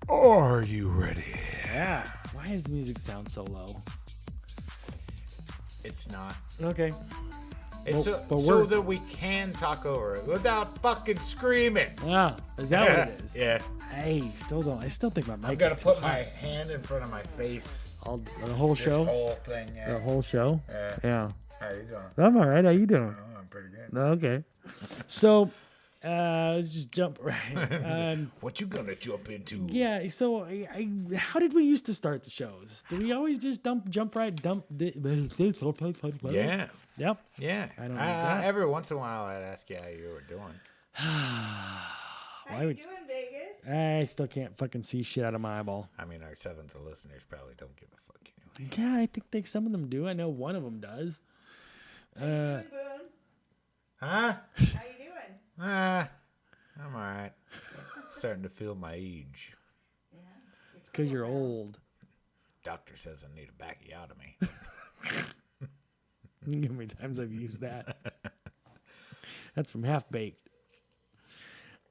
Are you ready? Yeah. Why does the music sound so low? It's not. Okay. It's so that we can talk over it without fucking screaming. Ah, is that what it is? Yeah. I still think my mic. I've got to is put too my high. hand in front of my face. The whole show. This whole thing. Yeah. The whole show. Yeah. How you doing? I'm all right. How you doing? Oh, I'm pretty good. Okay. So, let's just jump right. What you gonna jump into? Yeah. So, how did we used to start the shows? Do we always just jump right? Yeah. Yep. Yeah. I don't know that. Every once in a while, I'd ask you how you were doing. How you doing, Vegas? I still can't fucking see shit out of my eyeball. I mean, our seventh of listeners probably don't give a fuck anyway. Yeah, I think some of them do. I know one of them does. How you doing, Boone? Huh? How you doing? I'm all right. Starting to feel my age. Yeah. It's because you're old. Doctor says I need a backiotomy. How many times I've used that? That's from Half Baked.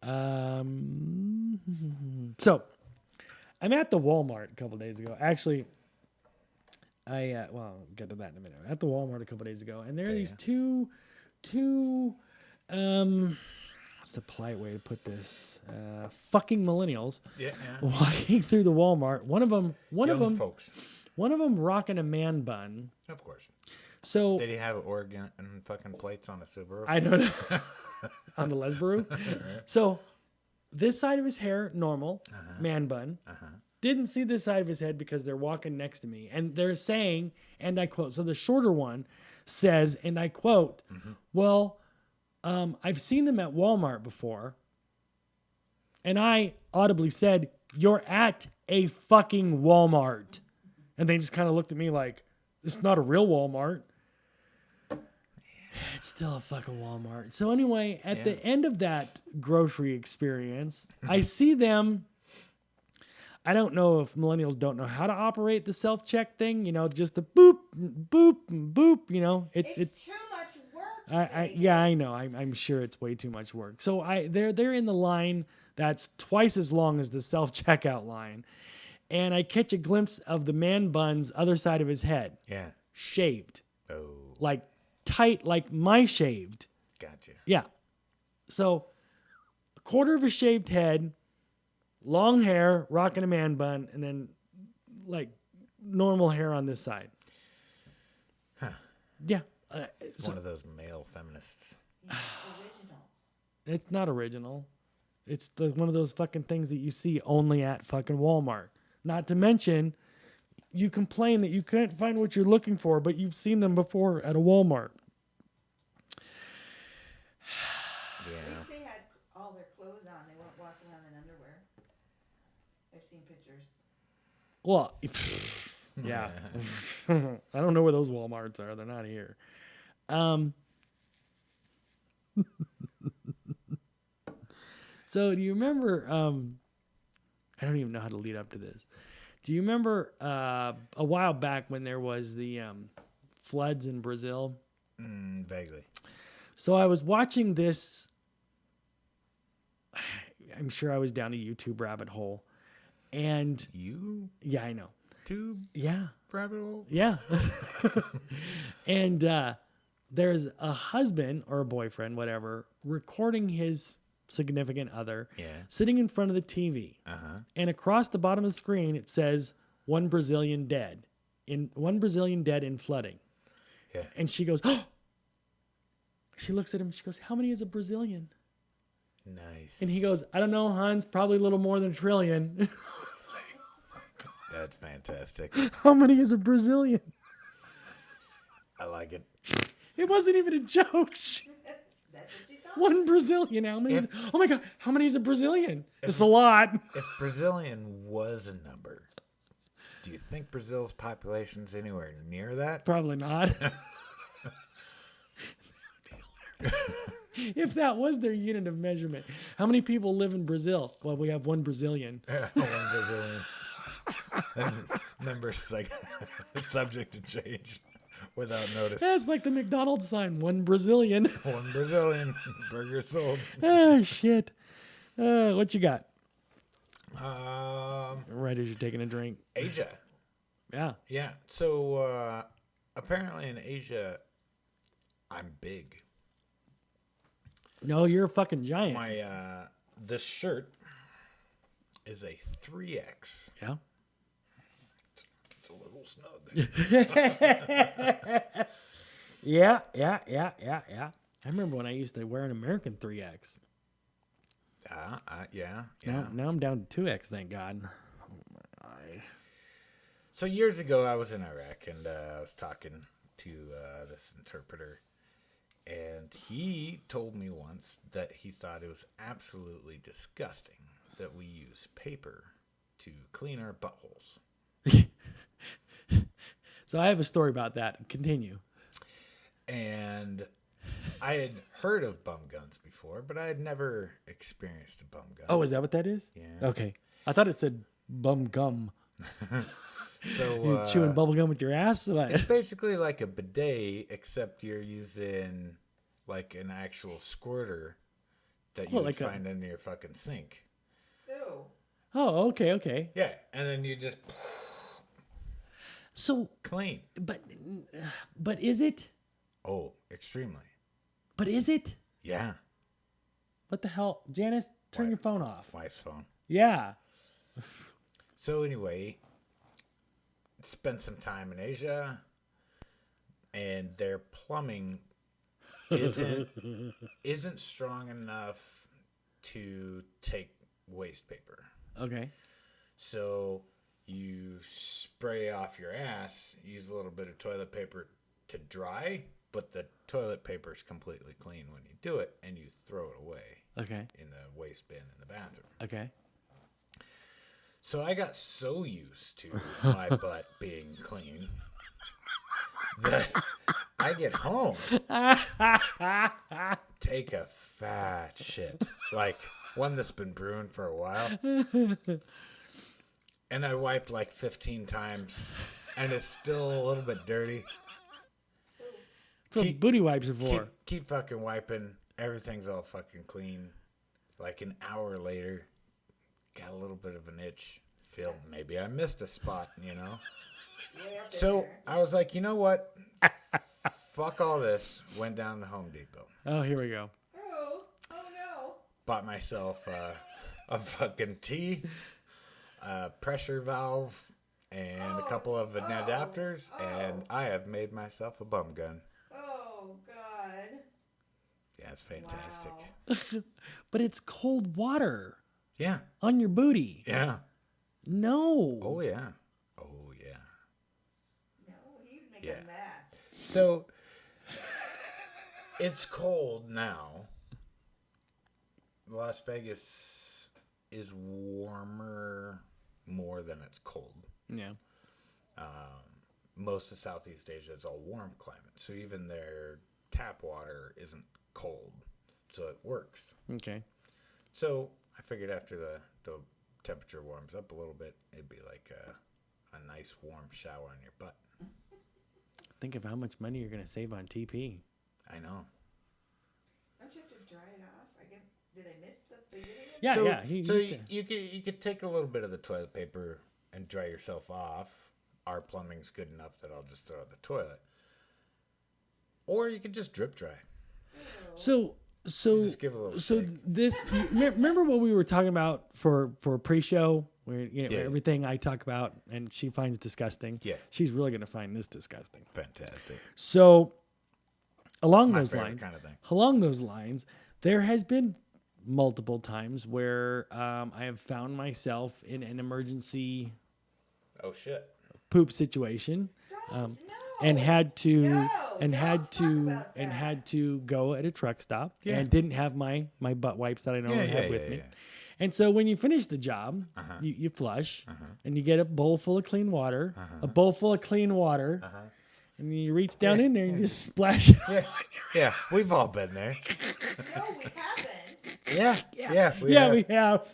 So, I'm at the Walmart a couple days ago. Actually, I'll get to that in a minute. At the Walmart a couple days ago, and there are these two, what's the polite way to put this? Fucking millennials. Yeah. Walking through the Walmart. One of them Folks. One of them rocking a man bun. Of course. So Did he have Oregon and fucking plates on a Subaru? I don't know. On the Lesbaru. So this side of his hair, normal, man bun. Didn't see this side of his head because they're walking next to me. And they're saying, and I quote, so the shorter one says, and I quote, well, I've seen them at Walmart before. And I audibly said, you're at a fucking Walmart. And they just kind of looked at me like, it's not a real Walmart. It's still a fucking Walmart. So anyway, at the end of that grocery experience, I see them. I don't know if millennials don't know how to operate the self-check thing. You know, just the boop, boop, boop. You know, it's too much work. I know. I'm sure it's way too much work. So they're in the line that's twice as long as the self-checkout line, and I catch a glimpse of the man bun's other side of his head. Yeah. Shaved. Oh. Like tight, like my shaved. Gotcha. Yeah. So a quarter of a shaved head, long hair, rocking a man bun, and then like normal hair on this side. Huh. Yeah. It's one of those male feminists. Original. It's not original. It's one of those fucking things that you see only at fucking Walmart. Not to mention, you complain that you couldn't find what you're looking for, but you've seen them before at a Walmart. Yeah. At least they had all their clothes on. They weren't walking around in underwear. I've seen pictures. Well, yeah. I don't know where those Walmarts are. They're not here. So do you remember, I don't even know how to lead up to this. Do you remember a while back when there was the floods in Brazil? Vaguely. So I was watching this. I'm sure I was down a YouTube rabbit hole. And yeah, I know. Yeah. Rabbit hole? Yeah. And there's a husband or a boyfriend, whatever, recording his significant other sitting in front of the TV. And across the bottom of the screen, it says, one Brazilian dead in flooding. Yeah. And she goes, oh! She looks at him. She goes, how many is a Brazilian? Nice. And he goes, I don't know, Hans, probably a little more than a trillion. That's fantastic. How many is a Brazilian? I like it. It wasn't even a joke. That's what she thought. One Brazilian. How many? Oh my God! How many is a Brazilian? It's a lot. If Brazilian was a number, do you think Brazil's population's anywhere near that? Probably not. If that was their unit of measurement, how many people live in Brazil? Well, we have one Brazilian. One Brazilian. And numbers like subject to change without notice. That's like the McDonald's sign. One Brazilian. One Brazilian. Burger sold. Oh shit. What you got? I right as you're taking a drink. Asia. Yeah. Yeah. So apparently in Asia, I'm big. No, you're a fucking giant. My this shirt is a 3X. Yeah. It's a little snug. Yeah. I remember when I used to wear an American 3X. Yeah. Now I'm down to 2X, thank God. So years ago, I was in Iraq, and I was talking to this interpreter, and he told me once that he thought it was absolutely disgusting that we use paper to clean our buttholes. So I have a story about that. Continue. And I had heard of BumGuns before, but I had never experienced a BumGun. Oh, is that what that is? Yeah. Okay. I thought it said bum gum. So You chewing bubble gum with your ass? What? it's basically like a bidet, except you're using like an actual squirter that you would like find in your fucking sink. Ew. Oh, okay. Yeah, and then you just So, clean. but is it? Oh, extremely. But is it? Yeah. What the hell? Janice, turn your phone off. Wife's phone. Yeah. So anyway, spent some time in Asia, and their plumbing isn't strong enough to take waste paper. Okay. So you spray off your ass, use a little bit of toilet paper to dry, but the toilet paper is completely clean when you do it, and you throw it away Okay. in the waste bin in the bathroom. Okay. So I got so used to my butt being clean that I get home, take a fat shit, like one that's been brewing for a while, and I wipe like 15 times, and it's still a little bit dirty. That's what booty wipes are Keep, for. keep fucking wiping. Everything's all fucking clean. Like an hour later, got a little bit of an itch. Feel maybe I missed a spot, you know? Way up in So there. I was like, you know what? Fuck all this. Went down to Home Depot. Oh, here we go. Oh no. Bought myself a fucking T, a pressure valve, and a couple of adapters, and I have made myself a bum gun. Oh God. Yeah, it's fantastic. Wow. But it's cold water Yeah, on your booty. yeah. No. Oh, yeah. Oh, yeah. No, he'd make Yeah. a mess. So it's cold now. Las Vegas is warmer more than it's cold. Yeah. Most of Southeast Asia is all warm climate, so even their tap water isn't cold, so it works. Okay. So I figured after the temperature warms up a little bit, it'd be like a nice warm shower on your butt. Think of how much money you're going to save on TP. I know. Don't you have to dry it off? Did I miss the beginning? Yeah, So, yeah. so you could take a little bit of the toilet paper and dry yourself off. Our plumbing's good enough that I'll just throw it in the toilet. Or you could just drip dry. So Just give it a little shake. this remember what we were talking about for pre-show where Yeah. everything I talk about and she finds disgusting. Yeah. She's really going to find this disgusting. Fantastic. So along My those favorite lines, kind of thing. along those lines, there has been multiple times where I have found myself in an emergency Oh shit. poop situation. No. And had to No, and don't had talk to about and that. had to go at a truck stop Yeah. and didn't have my butt wipes that I normally have with me. yeah. And so when you finish the job, you flush and you get a bowl full of clean water, and you reach down in there and you just splash it. Yeah, yeah, we've all been there. No, we haven't. Yeah, Yeah, we have.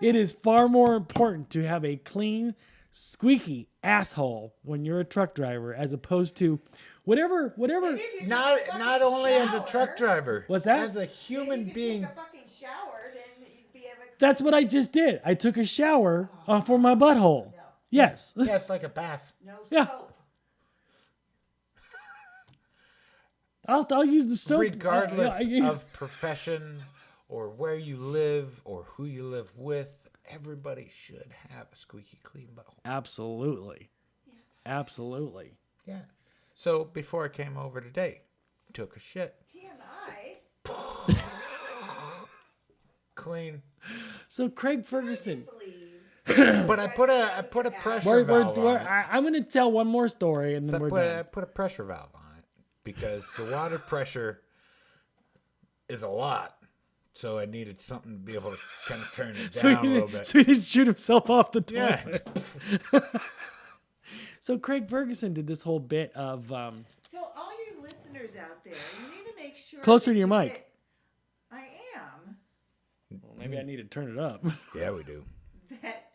It is far more important to have a clean, squeaky asshole when you're a truck driver as opposed to whatever. Maybe if you Not take a not fucking only as a shower, truck driver. What's that? As a maybe human if you being. take a fucking shower, then you'd be able to That's what I just did. I took a shower for my butthole. No. Yes. Yeah, it's like a bath. No Yeah. soap. I'll use the soap. Regardless of profession or where you live or who you live with, everybody should have a squeaky clean butthole. Absolutely. Absolutely. Yeah. So before I came over today, took a shit. TMI. Clean. So Craig Ferguson. Just leave. But I put a pressure valve on it. I'm going to tell one more story and then So we're I done. put a pressure valve on it because the water pressure is a lot. So I needed something to be able to kind of turn it down a little bit. So he didn't shoot himself off the Yeah. toilet. So Craig Ferguson did this whole bit of So all you listeners out there, you need to make sure. Closer that to your you mic. get- I am. well, maybe I need to turn it up. Yeah, we do. That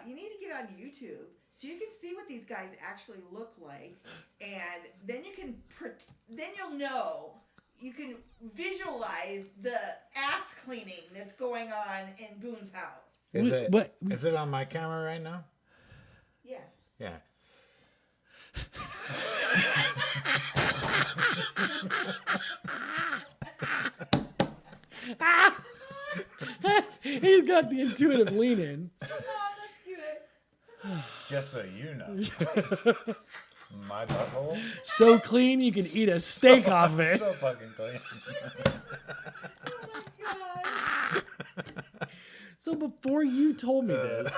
you need to get on YouTube so you can see what these guys actually look like, and then you can then you'll know. You can visualize the ass cleaning that's going on in Boone's house. Is it on my camera right now? Yeah. Yeah. He's got the intuitive lean in. Come on, let's do it. Just so you know. My butthole. So clean you can eat a steak off it. So fucking clean. Oh God. So before you told me this,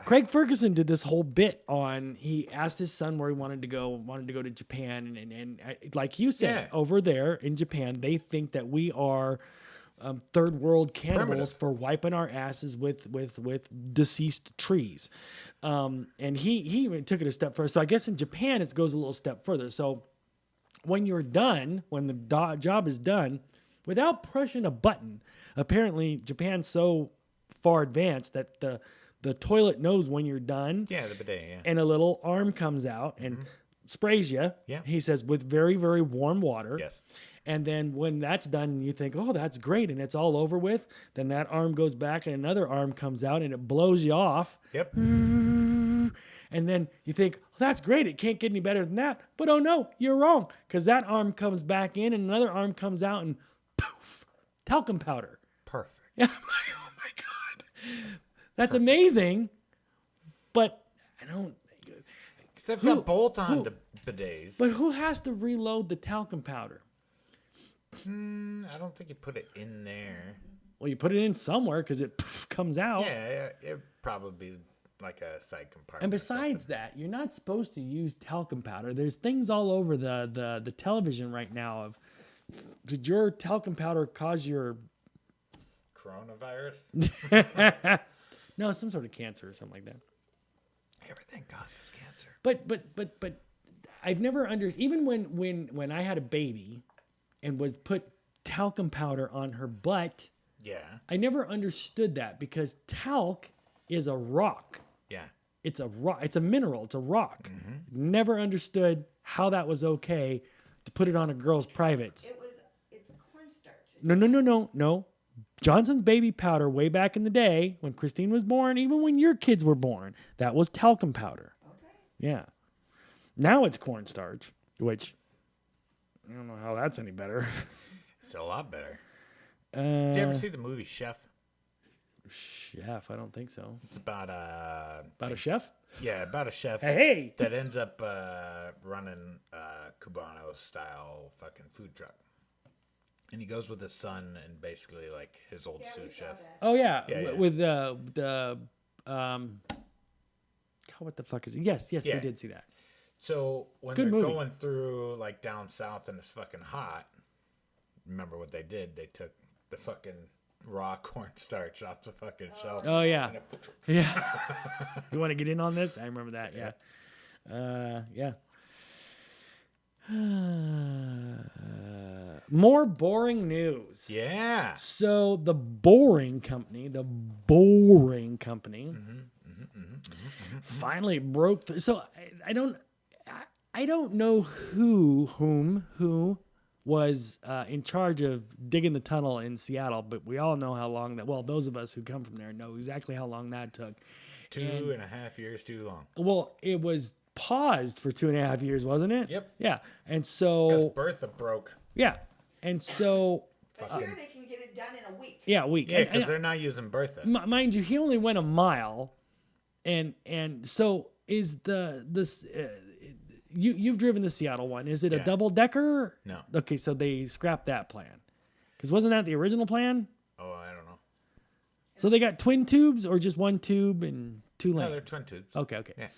Craig Ferguson did this whole bit on. He asked his son where he wanted to go to Japan, and like you said, Yeah. over there in Japan, they think that we are third world cannibals Primitive. for wiping our asses with deceased trees. And he even took it a step further. So I guess in Japan it goes a little step further. So when you're done, when the job is done, without pushing a button, apparently Japan's so far advanced that the toilet knows when you're done. Yeah, the bidet, yeah. And a little arm comes out and sprays you. Yeah. He says with very, very warm water. Yes. And then when that's done and you think, oh, that's great, and it's all over with, then that arm goes back and another arm comes out and it blows you off. Yep. And then you think, oh, that's great, it can't get any better than that. But oh no, you're wrong. Because that arm comes back in and another arm comes out and poof, talcum powder. Perfect. Yeah. Oh my God. That's amazing. But I don't. Because they've got bolt-on bidets. But who has to reload the talcum powder? I don't think you put it in there. Well, you put it in somewhere because it comes out. Yeah, it'd probably be like a side compartment. And or besides that, you're not supposed to use talcum powder. There's things all over the television right now of, did your talcum powder cause your coronavirus? no, some sort of cancer or something like that. Everything causes cancer. But I've never understood, even when I had a baby and was put talcum powder on her butt, Yeah. I never understood that because talc is a rock. Yeah. It's a rock. It's a mineral. It's a rock. Never understood how that was okay to put it on a girl's privates. It's cornstarch. No. Johnson's baby powder way back in the day when Christine was born, even when your kids were born, that was talcum powder. Okay. Yeah. Now it's cornstarch, which I don't know how that's any better. It's a lot better. Did you ever see the movie Chef? Chef, I don't think so. It's about About a chef? yeah, about a chef Hey. that ends up running a Cubano style fucking food truck. And he goes with his son and basically like his old Yeah, we sous saw chef. that. Oh yeah, Yeah. with what the fuck is it? Yes, Yeah. we did see that. So when Good they're movie. going through like down south and it's fucking hot, remember what they did? They took the fucking raw cornstarch off the fucking shelf. Oh yeah, And it- yeah. You want to get in on this? I remember that. Yeah, yeah. More boring news. yeah. So the Boring Company, finally broke. So I don't know who was in charge of digging the tunnel in Seattle, but we all know how long that. Well, those of us who come from there know exactly how long that took. 2.5 years too long. Well, it was paused for 2.5 years, wasn't it? Yep. Yeah, and Because so Bertha broke. yeah, and so But here they can get it done in a week. yeah, a week. Yeah, And- because they're not using Bertha. mind you, he only went a mile, and so is this. You've driven the Seattle one. Is it a Yeah. double decker? No. Okay, so they scrapped that plan, because wasn't that the original plan? Oh, I don't know. So they got twin tubes or just one tube and two lanes? No, they're twin tubes. Okay. Yeah.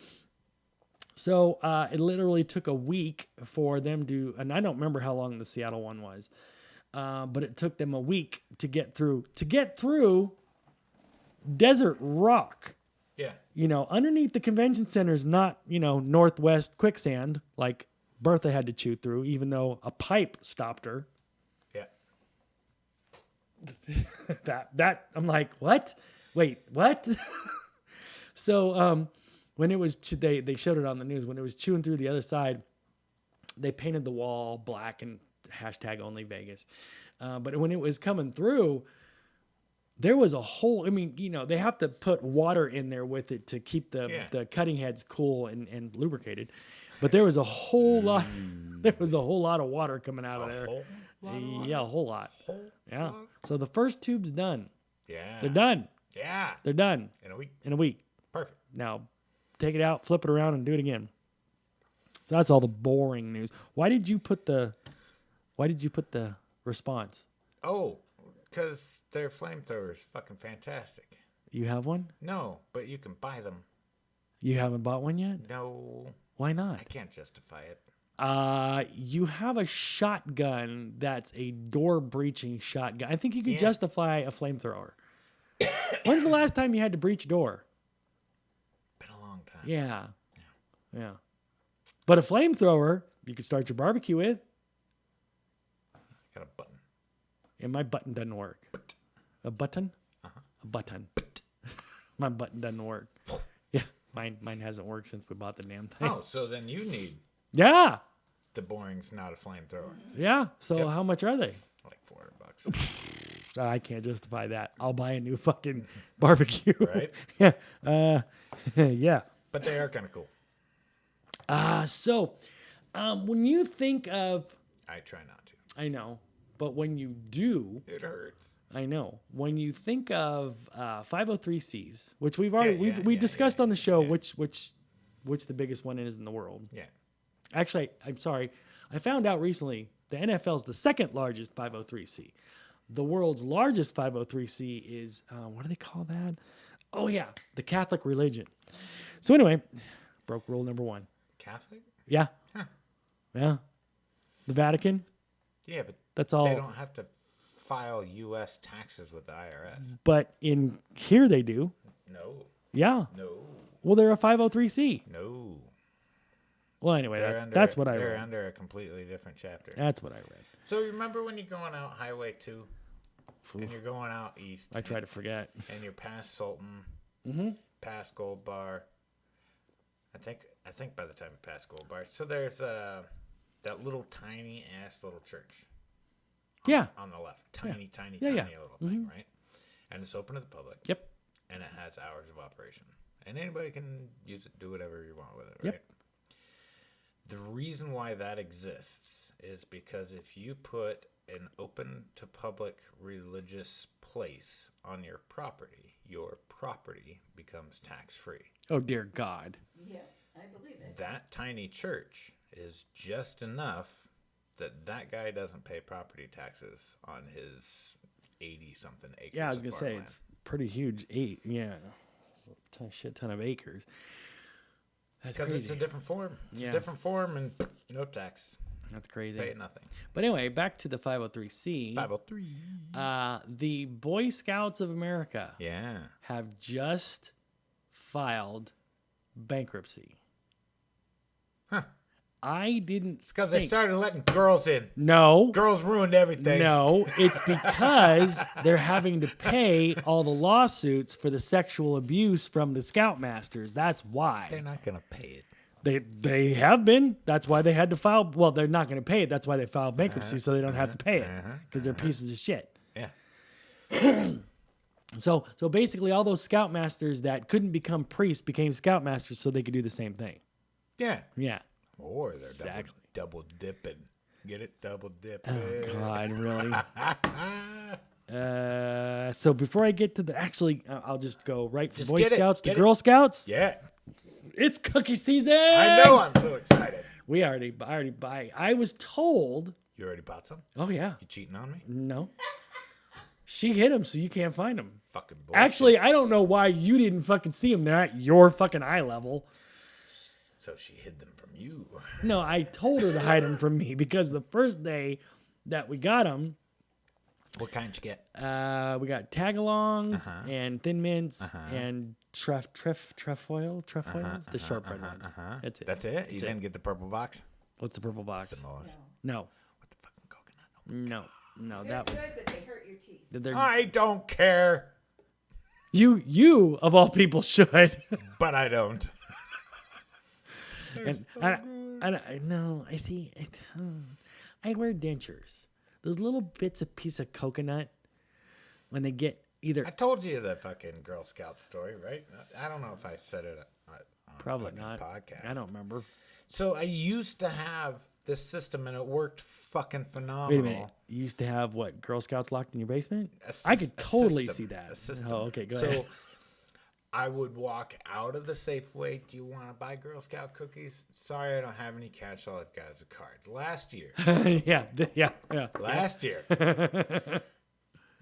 So it literally took a week for them to, and I don't remember how long the Seattle one was, but it took them a week to get through desert rock. Yeah. Underneath the convention center is not, northwest quicksand like Bertha had to chew through, even though a pipe stopped her. Yeah. That I'm like, what? Wait, what? So when it was they showed it on the news, when it was chewing through the other side, they painted the wall black and #only Vegas. But when it was coming through, there was a hole. I mean, they have to put water in there with it to keep the cutting heads cool and lubricated. But there was a whole lot. There was a whole lot of water coming out of there. Yeah, a whole lot. Yeah. So the first tube's done. Yeah. They're done. Yeah. They're done In a week. in a week. Perfect. Now, take it out, flip it around, and do it again. So that's all the boring news. Why did you put the response? Oh, because their flamethrower is fucking fantastic. You have one? No, but you can buy them. You haven't bought one yet? No, Why not? I can't justify it. You have a shotgun that's a door breaching shotgun. I think you could Yeah. justify a flamethrower. When's the last time you had to breach a door? Been a long time. Yeah. But a flamethrower, you could start your barbecue with. Got a button. And my button doesn't work. A button? A button. My button doesn't work. Yeah, mine hasn't worked since we bought the damn thing. Oh, so then you need Yeah. the boring's not a flamethrower. Yeah. So Yep. how much are they? Like $400. I can't justify that. I'll buy a new fucking barbecue. Right? Yeah. Yeah. But they are kind of cool. So when you think of, I try not to. I know, but when you do, It hurts. I know. When you think of 503Cs, which we've already we yeah, discussed yeah, on the show, yeah. which the biggest one is in the world. Yeah. Actually, I'm sorry. I found out recently the NFL is the second largest 503C. The world's largest 503C is what do they call that? Oh yeah, the Catholic religion. So anyway, broke rule number 1. Catholic? Yeah. Huh. Yeah. The Vatican. Yeah, but That's all. they don't have to file U.S. taxes with the IRS. But in here they do. No. Yeah. No. Well, they're a 503C. No. Well, anyway, They're that's what I They're read. under a completely different chapter. That's what I read. So you remember when you're going out Highway 2 and you're going out east I try to forget. and you're past Sultan, past Gold Bar. I think by the time you pass Gold Bar, so there's that little tiny ass little church. Yeah. On the left, tiny Yeah, yeah. little thing, right? And it's open to the public. Yep. And it has hours of operation, and anybody can use it, do whatever you want with it, Yep. right? The reason why that exists is because if you put an open to public religious place on your property becomes tax free. Oh dear God. Yeah, I believe it. That tiny church is just enough that guy doesn't pay property taxes on his 80-something acres. Yeah, I was of gonna say farmland. it's pretty huge. Shit ton of acres. That's Because crazy. it's a different form. It's Yeah. a different form and no tax. That's crazy. Pay nothing. But anyway, back to the 503C. 503. The Boy Scouts of America Yeah. have just filed bankruptcy. Huh. I didn't. It's because they think- started letting girls in. No. Girls ruined everything. No, it's because they're having to pay all the lawsuits for the sexual abuse from the Scoutmasters. That's why. They're not going to pay it. They have been. That's why they had to file. Well, they're not going to pay it. That's why they filed bankruptcy, so they don't have to pay it because they're pieces of shit. Yeah. So basically, all those scoutmasters that couldn't become priests became scoutmasters so they could do the same thing. Yeah. Yeah. Or they're Exactly. double dipping. Get it? Double dipping. Oh God, really? So before I get to I'll just go right from Boy Scouts to Girl Scouts. Yeah. It's cookie season. I know. I'm so excited. I was told. You already bought some? Oh yeah. You cheating on me? No. She hid him, so you can't find him. Fucking bullshit. Actually, I don't know why you didn't fucking see him. They're at your fucking eye level. So she hid them from you. No, I told her to hide him from me because the first day that we got him, What kind you get? we got tagalongs and thin mints and trefoils, the shortbread ones. That's it. That's it? You didn't get the purple box? What's the purple box? Samoas. No, What the fucking coconut? no, They're that one. good, but they hurt your teeth. They're- I don't care, You of all people should. but I don't. And I see. I wear dentures. Those little bits of piece of coconut when they get either. I told you the fucking Girl Scout story, right? I don't know if I said it on Probably fucking not. podcast. I don't remember. So I used to have this system, and it worked fucking phenomenal. Wait a minute. You used to have what? Girl Scouts locked in your basement? A I could totally system. see that. A system. Oh, okay. Go so ahead. I would walk out of the Safeway. Do you want to buy Girl Scout cookies? Sorry, I don't have any cash. All I've got is a card. Last year. yeah. Last year.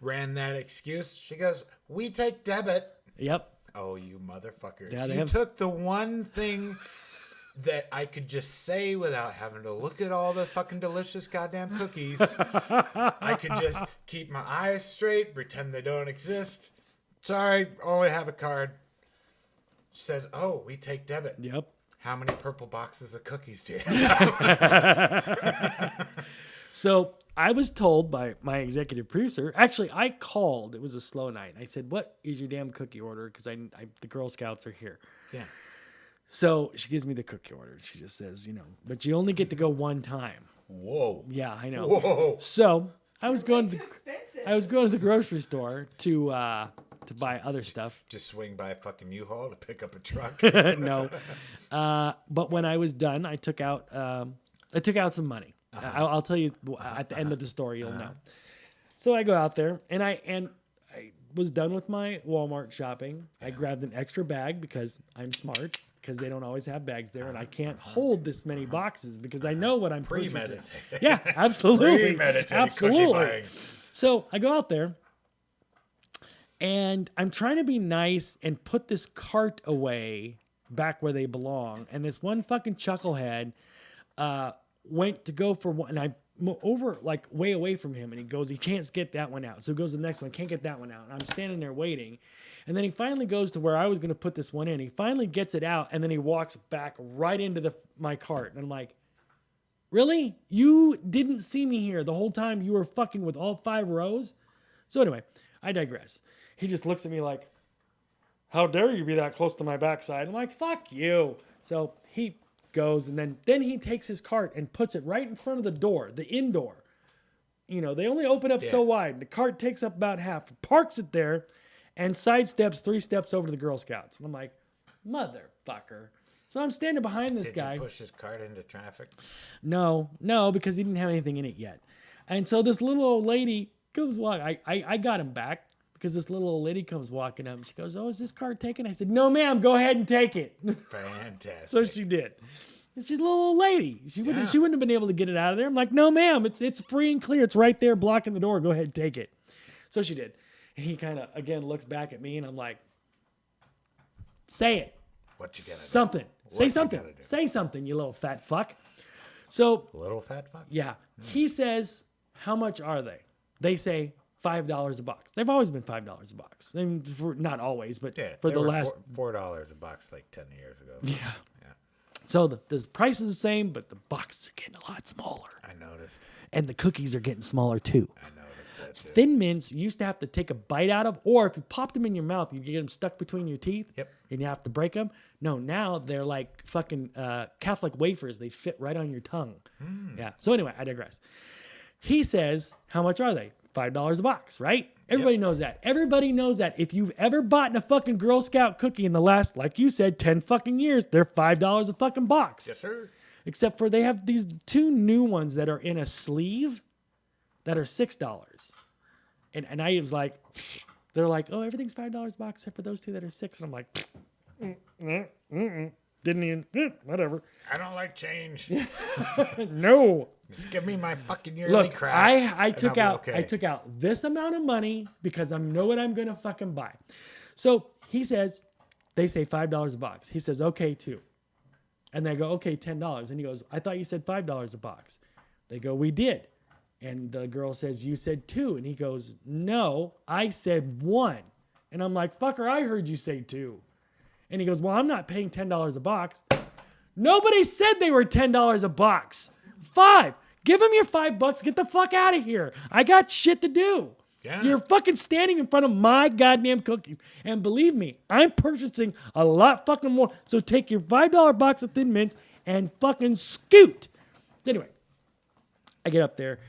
Ran that excuse. She goes, we take debit. Yep. Oh, you motherfucker. Yeah, they she have took the one thing that I could just say without having to look at all the fucking delicious goddamn cookies. I could just keep my eyes straight, pretend they don't exist. Sorry, only have a card. She says, oh, we take debit. Yep. How many purple boxes of cookies do you have? So I was told by my executive producer. Actually, I called. It was a slow night. I said, "What is your damn cookie order?" Because the Girl Scouts are here. Yeah. So she gives me the cookie order. She just says, but you only get to go one time. Whoa. Yeah, I know. Whoa. So I was going Way to too expensive. I was going to the grocery store to buy other stuff. Just swing by a fucking U-Haul to pick up a truck. No, but when I was done, I took out some money. I'll tell you at the end of the story. You'll know. So I go out there and I was done with my Walmart shopping. I grabbed an extra bag because I'm smart. Because they don't always have bags there, and I can't hold this many boxes because I know what I'm purchasing. Premeditated. Yeah, absolutely. Premeditated Absolutely. cookie buying. So I go out there, and I'm trying to be nice and put this cart away back where they belong. And this one fucking chucklehead went to go for one, and I'm over like way away from him, and he goes, he can't get that one out. So he goes to the next one, can't get that one out. And I'm standing there waiting. And then he finally goes to where I was going to put this one in. He finally gets it out, and then he walks back right into my cart. And I'm like, really? You didn't see me here the whole time you were fucking with all 5 rows? So anyway, I digress. He just looks at me like, how dare you be that close to my backside? I'm like, fuck you. So he goes, and then he takes his cart and puts it right in front of the door, the indoor. They only open up so wide. The cart takes up about half, parks it there, and sidesteps 3 steps over to the Girl Scouts. And I'm like, motherfucker. So I'm standing behind this guy. Did you push his cart into traffic? No, because he didn't have anything in it yet. And so this little old lady comes walking. I got him back because this little old lady comes walking up. And she goes, oh, is this cart taken? I said, no, ma'am, go ahead and take it. Fantastic. So she did. And she's a little old lady. She wouldn't have been able to get it out of there. I'm like, no, ma'am, it's free and clear. It's right there blocking the door. Go ahead and take it. So she did. And he kind of, again, looks back at me, and I'm like, say it. What you gonna Something. Say something. Say something, you little fat fuck. So, Little fat fuck? yeah. He says, how much are they? They say $5 a box. They've always been $5 a box. I mean, not always, but for the last... $4 a box like 10 years ago. Yeah. So the price is the same, but the boxes are getting a lot smaller. I noticed. And the cookies are getting smaller, too. I noticed. that too. Thin Mints you used to have to take a bite out of, or if you popped them in your mouth, you get them stuck between your teeth. Yep. And you have to break them. No, now they're like fucking Catholic wafers. They fit right on your tongue. Yeah. So anyway, I digress. He says, how much are they? $5 a box, right? Everybody knows that. Everybody knows that. If you've ever bought a fucking Girl Scout cookie in the last, like you said, 10 fucking years, they're $5 a fucking box. Yes, sir. Except for they have these 2 new ones that are in a sleeve that are $6. And I was like, they're like, oh, everything's $5 a box except for those 2 that are 6. And I'm like, didn't even, whatever. I don't like change. No. Just give me my fucking yearly Look, crap. I took and I'll out be okay. I took out this amount of money because I know what I'm gonna fucking buy. So he says, they say $5 a box. He says, okay, 2. And they go, okay, $10. And he goes, I thought you said $5 a box. They go, we did. And the girl says, you said 2. And he goes, no, I said 1. And I'm like, fucker, I heard you say 2. And he goes, well, I'm not paying $10 a box. Nobody said they were $10 a box. 5. Give him your $5. Get the fuck out of here. I got shit to do. Yeah. You're fucking standing in front of my goddamn cookies. And believe me, I'm purchasing a lot fucking more. So take your $5 box of Thin Mints and fucking scoot. So anyway, I get up there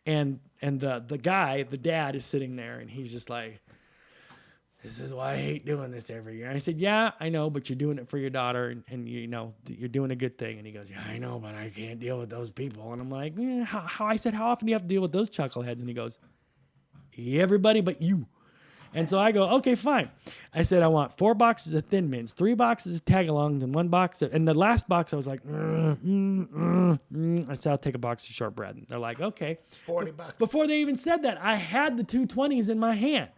and the guy, the dad, is sitting there and he's just like, this is why I hate doing this every year. I said, yeah, I know, but you're doing it for your daughter and you know, you're doing a good thing. And he goes, yeah, I know, but I can't deal with those people. And I'm like, how? I said, how often do you have to deal with those chuckleheads? And he goes, everybody but you. And so I go, okay, fine. I said, I want 4 boxes of Thin Mints, 3 boxes of Tagalongs, and 1 box of, and the last box I was like, I said, I'll take a box of shortbread. And they're like, okay. $40. Before they even said that, I had the 220s in my hand.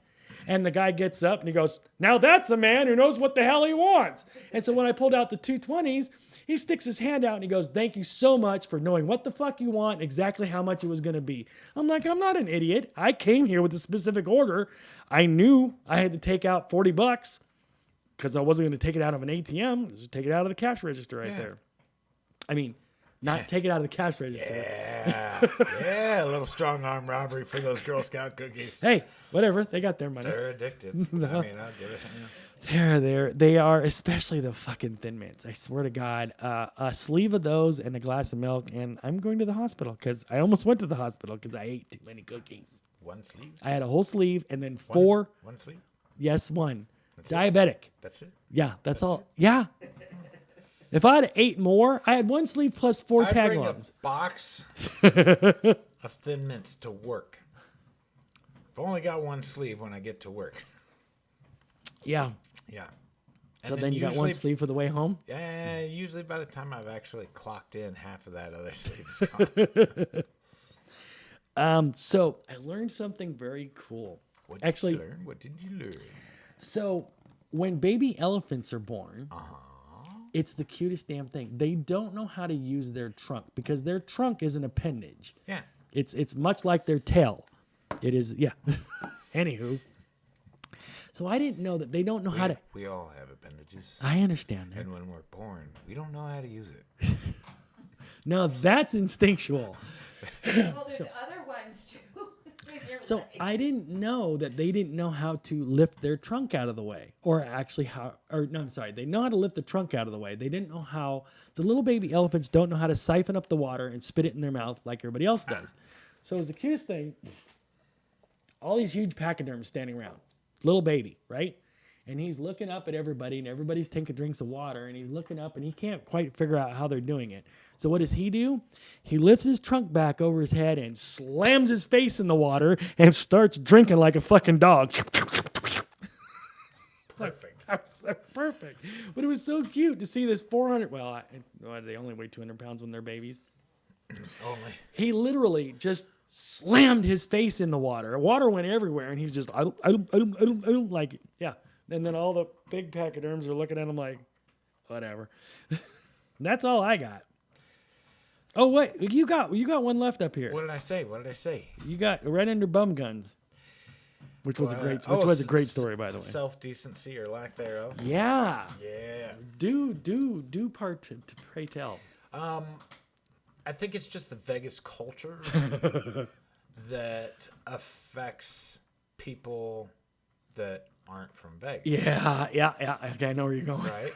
And the guy gets up and he goes, now that's a man who knows what the hell he wants. And so when I pulled out the 220s, he sticks his hand out and he goes, thank you so much for knowing what the fuck you want, exactly how much it was going to be. I'm like, I'm not an idiot. I came here with a specific order. I knew I had to take out $40 because I wasn't going to take it out of an ATM. Just take it out of the cash register right there. I mean, not take it out of the cash register. Yeah, a little strong arm robbery for those Girl Scout cookies. Hey, whatever. They got their money. They're addictive. I mean, I'll give it. They are, especially the fucking Thin Mints. I swear to God, a sleeve of those and a glass of milk, and I'm going to the hospital because I almost went to the hospital because I ate too many cookies. 1 sleeve? I had a whole sleeve and then 4. One sleeve? Yes, 1. That's Diabetic. That's it? Yeah, that's all. Yeah. If I had 8 more, I had 1 sleeve plus 4 I bring a tagalongs. box of Thin Mints to work. I've only got 1 sleeve when I get to work. Yeah. Yeah. So then you got 1 sleeve for the way home? Yeah, usually by the time I've actually clocked in, half of that other sleeve is gone. So I learned something very cool. What did you learn? What did you learn? So when baby elephants are born, it's the cutest damn thing. They don't know how to use their trunk because their trunk is an appendage. Yeah. It's much like their tail. It is, yeah. Anywho. So I didn't know that they don't know how to. We all have appendages. I understand that. And when we're born, we don't know how to use it. No, that's instinctual. Well, there's other ones too. So I didn't know that they didn't know how to lift their trunk out of the way, or actually they know how to lift the trunk out of the way. They didn't know how. The little baby elephants don't know how to siphon up the water and spit it in their mouth like everybody else does. So it was the cutest thing. All these huge pachyderms standing around, little baby, right? And he's looking up at everybody, and everybody's taking drinks of water, and he's looking up, and he can't quite figure out how they're doing it. So what does he do? He lifts his trunk back over his head and slams his face in the water and starts drinking like a fucking dog. Perfect. That was so perfect. But it was so cute to see this 400, they only weigh 200 pounds when they're babies. Only. He literally just slammed his face in the water. Water went everywhere, and he's just, I don't like, yeah. And then all the big pachyderms are looking at him like, whatever. That's all I got. Oh wait, you got one left up here. What did I say? You got right under BumGuns, which was a great story, by the way. Self-decency or lack thereof. Yeah. Yeah. Do part to pray tell. I think it's just the Vegas culture that affects people that aren't from Vegas. Yeah. Okay, I know where you're going. Right?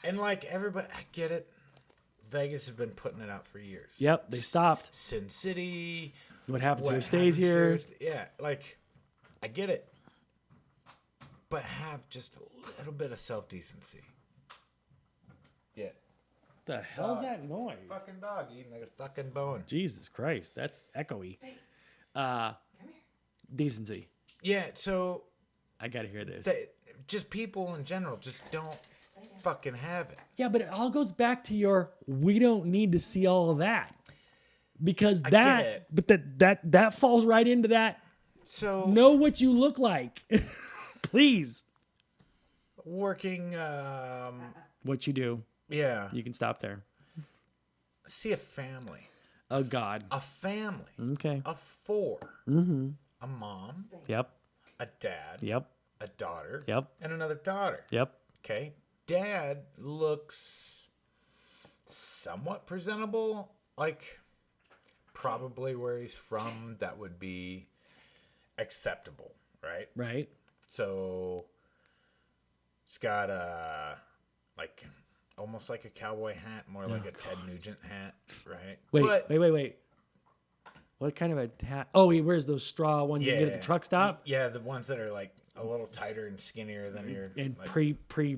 And like everybody, I get it. Vegas has been putting it out for years. Yep, they stopped. Sin City. What happens what here stays here. happens yeah, like, I get it. But have just a little bit of self-decency. Yeah. What the hell's that noise? Fucking dog eating a fucking bone. Jesus Christ, that's echoey. Come here. Decency. Yeah, so I gotta hear this. just people in general just don't fucking have it. Yeah, but it all goes back to your we don't need to see all of that. Because get that it. but that falls right into that. So Know what you look like. Please. working, What you do. yeah, You can stop there. see a family. Oh God. A family Okay. of 4. Mm-hmm. A mom, Yep. a dad, Yep. a daughter, Yep. and another daughter. Yep. Okay. Dad looks somewhat presentable. Like, probably where he's from, that would be acceptable, right? Right. So, it's got a, like, almost like a cowboy hat, more like a Ted Nugent hat, right? Wait. What kind of a hat? Oh, he wears those straw ones you get at the truck stop? Yeah, the ones that are, like, a little tighter and skinnier than your... And like, pre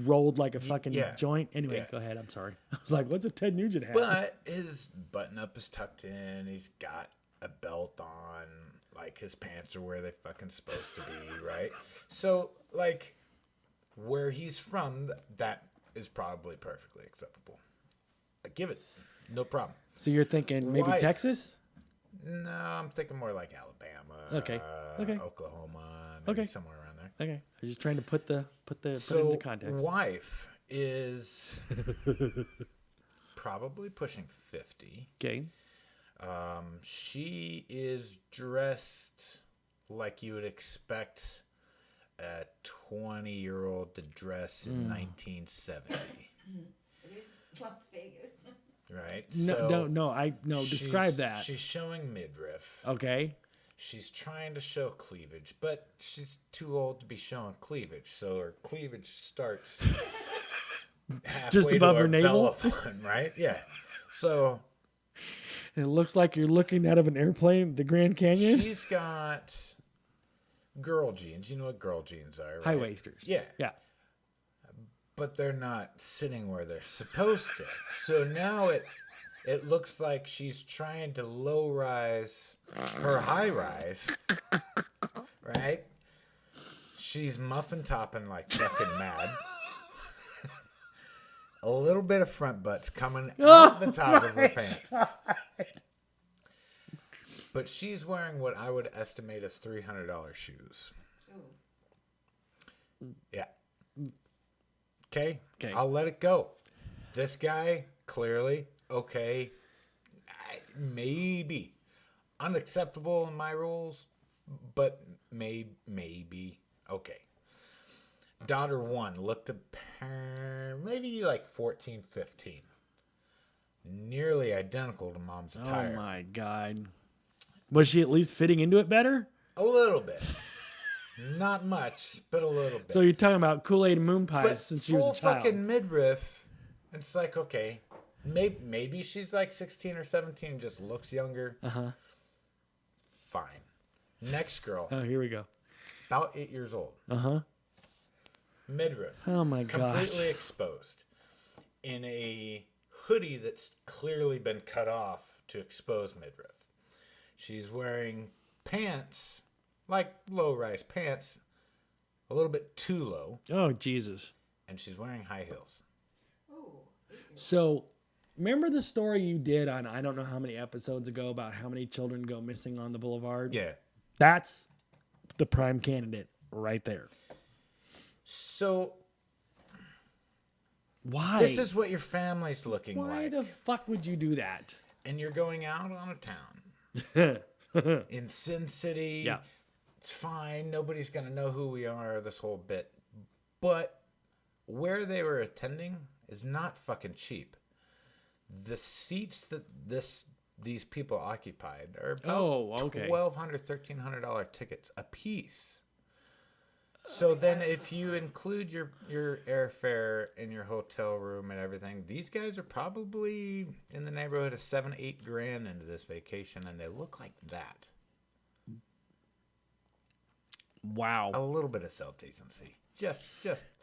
rolled like a fucking yeah. joint. Anyway, Yeah. go ahead. I'm sorry. I was like, what's a Ted Nugent hat? But his button up is tucked in. He's got a belt on. Like, his pants are where they're fucking supposed to be, right? So, like, where he's from, that is probably perfectly acceptable. I give it. No problem. So you're thinking maybe Wife. Texas? No, I'm thinking more like Alabama. Okay. Okay. Oklahoma. Maybe Okay. somewhere around there. Okay. I was just trying to put it So, into context. wife is probably pushing 50. Okay. She is dressed like you would expect a 20-year-old to dress in 1970, It is Las Vegas. right? No. Describe that. She's showing midriff. Okay. She's trying to show cleavage, but she's too old to be showing cleavage, so her cleavage starts halfway Just above to her navel? belly button, right? Yeah. So It looks like you're looking out of an airplane, the Grand Canyon. she's got girl jeans. You know what girl jeans are, right? High waisters. Yeah. Yeah. But they're not sitting where they're supposed to. So now it looks like she's trying to low rise her high rise, right? She's muffin topping like fucking mad. A little bit of front butts coming out the top of her pants. But she's wearing what I would estimate as $300 shoes. Ooh. Yeah. Okay. Okay. I'll let it go. This guy, clearly, okay, maybe unacceptable in my rules, but maybe okay. Daughter 1 looked maybe like 14, 15. Nearly identical to mom's attire. Oh my God. Was she at least fitting into it better? A little bit. Not much, but a little bit. So you're talking about Kool-Aid and moon pies But since she was a child. fucking midriff. It's like, okay, maybe she's like 16 or 17, just looks younger. Uh-huh. Fine. Next girl, Oh, here we go. about 8 years old. Uh-huh. Midriff. Oh my gosh. Completely exposed. In a hoodie that's clearly been cut off to expose midriff. She's wearing pants, like low-rise pants, a little bit too low, Oh, Jesus. and she's wearing high heels. Ooh. So, remember the story you did on I don't know how many episodes ago about how many children go missing on the boulevard? Yeah. That's the prime candidate right there. So Why? this is what your family's looking Why like. the fuck would you do that? And you're going out on a town. In Sin City. Yeah. It's fine. Nobody's going to know who we are, this whole bit. But where they were attending is not fucking cheap. The seats that this these people occupied are about okay. $1,200, $1,300 tickets a piece. So then if you include your airfare and your hotel room and everything, these guys are probably in the neighborhood of $7-8 grand into this vacation, and they look like that. Wow. A little bit of self-decency. Just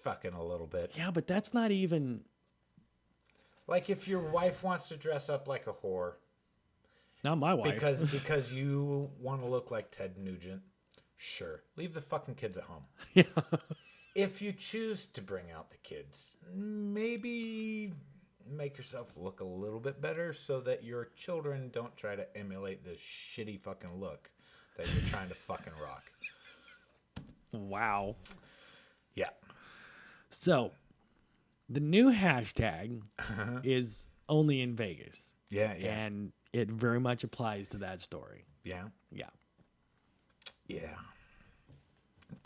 fucking a little bit. Yeah, but that's not even... Like if your wife wants to dress up like a whore. Not my wife. Because you want to look like Ted Nugent. Sure. Leave the fucking kids at home. Yeah. If you choose to bring out the kids, maybe make yourself look a little bit better so that your children don't try to emulate this shitty fucking look that you're trying to fucking rock. Wow. Yeah. So, the new hashtag is only in Vegas. Yeah. And it very much applies to that story. Yeah. Yeah. Yeah.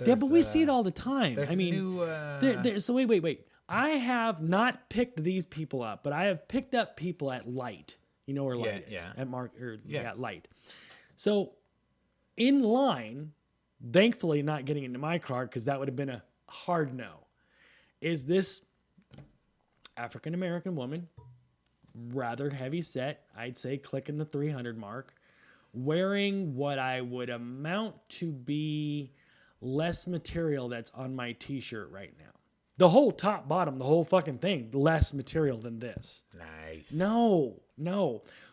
Yeah, but we see it all the time. I mean, so wait. I have not picked these people up, but I have picked up people at Light. You know where Light is? Yeah. At Light. So, in line, thankfully not getting into my car because that would have been a hard no, is this African-American woman, rather heavy set, I'd say clicking the 300 mark, wearing what I would amount to be less material that's on my t-shirt right now. The whole top, bottom, the whole fucking thing, less material than this. Nice. No.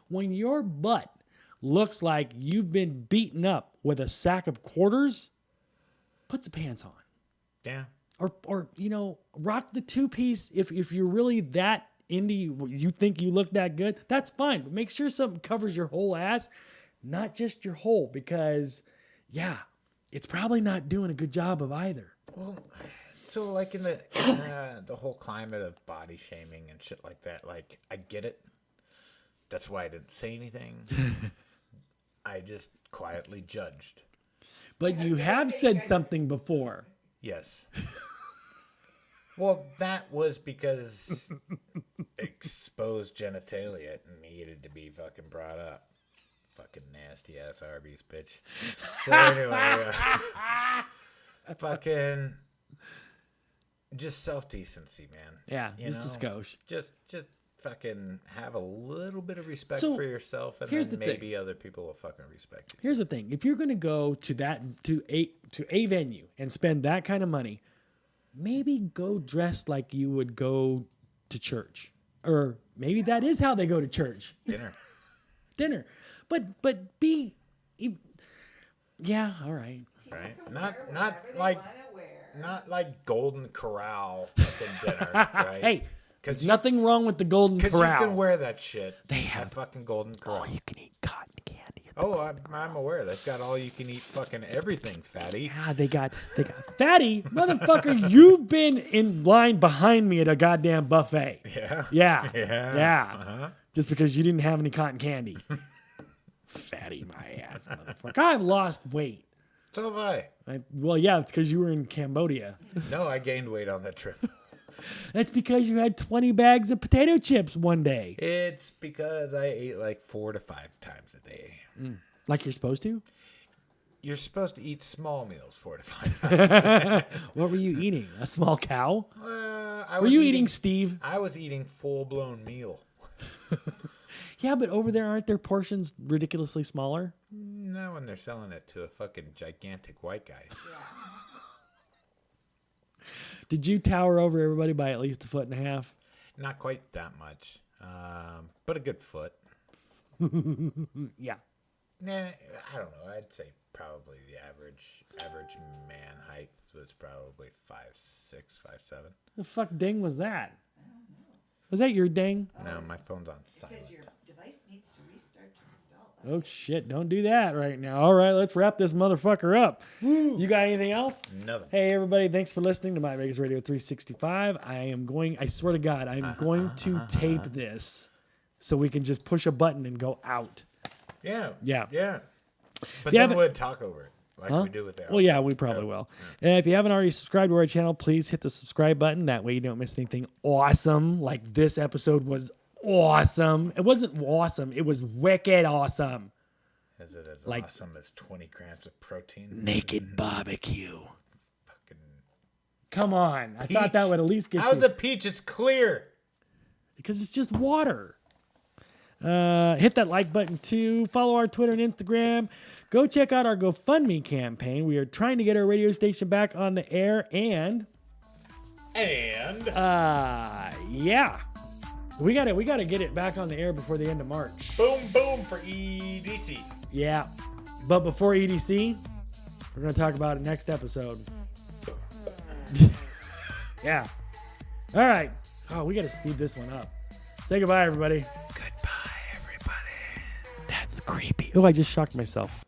When your butt looks like you've been beaten up with a sack of quarters, put some pants on. Yeah. Or rock the two-piece if you're really that into you think you look that good, that's fine. But make sure something covers your whole ass, not just your hole, because, yeah, it's probably not doing a good job of either. Well, so like in the whole climate of body shaming and shit like that, like I get it. That's why I didn't say anything. I just quietly judged. But you have said something before. Yes. Well, that was because exposed genitalia needed to be fucking brought up. Fucking nasty ass Arby's bitch. So anyway, fucking just self-decency, man. Yeah, just a skosh. Just fucking have a little bit of respect So, for yourself, and here's then the thing. maybe other people will fucking respect you. Here's the thing: if you're gonna go to a venue and spend that kind of money, maybe go dressed like you would go to church, or maybe that is how they go to church. Dinner, but be, yeah, all right. Right? Not like Golden Corral fucking dinner, right? Hey, there's nothing wrong with the Golden Corral. Because you can wear that shit. They have that fucking Golden Corral. Oh, you can eat cotton candy. Oh, I'm aware. They've got all you can eat fucking everything, fatty. Yeah, they got fatty motherfucker. You've been in line behind me at a goddamn buffet. Yeah. Yeah. Just because you didn't have any cotton candy. Fatty my ass, motherfucker. I've lost weight. So have I. Well, yeah, it's because you were in Cambodia. No, I gained weight on that trip. That's because you had 20 bags of potato chips one day. It's because I ate like 4 to 5 times a day. Like you're supposed to? You're supposed to eat small meals 4 to 5 times. What were you eating? A small cow? Were Were you eating Steve? I was eating full-blown meal. Yeah, but over there, aren't their portions ridiculously smaller? No, when they're selling it to a fucking gigantic white guy. Did you tower over everybody by at least 1.5 feet? Not quite that much, but a good foot. Yeah. Nah, I don't know. I'd say probably the average man height was probably 5'6", 5'7". The fuck ding was that? Was that your ding? No, my phone's on It says silent. your device needs to restart to install. Oh shit, don't do that right now. All right, let's wrap this motherfucker up. You got anything else? Nothing. Hey everybody, thanks for listening to My Vegas Radio 365. I swear to God, I'm going to tape this so we can just push a button and go out. Yeah. Yeah. But You then haven't- we'd talk over it like we do with the Well, yeah, we probably will. And if you haven't already subscribed to our channel, please hit the subscribe button. That way you don't miss anything awesome. Like this episode was awesome. It wasn't awesome. It was wicked awesome. Is it as Like- awesome as 20 grams of protein? Naked barbecue. Fucking Come on. I thought peach. that would at least get How's you. a peach? It's clear. Because it's just water. Hit that like button too. Follow our Twitter and Instagram. Go check out our GoFundMe campaign. We are trying to get our radio station back on the air, and yeah, we gotta get it back on the air before the end of March. Boom, boom for EDC. Yeah, but before EDC, we're gonna talk about it next episode. Yeah. All right. Oh, we gotta speed this one up. Say goodbye, everybody. Goodbye, everybody. That's creepy. Oh, I just shocked myself.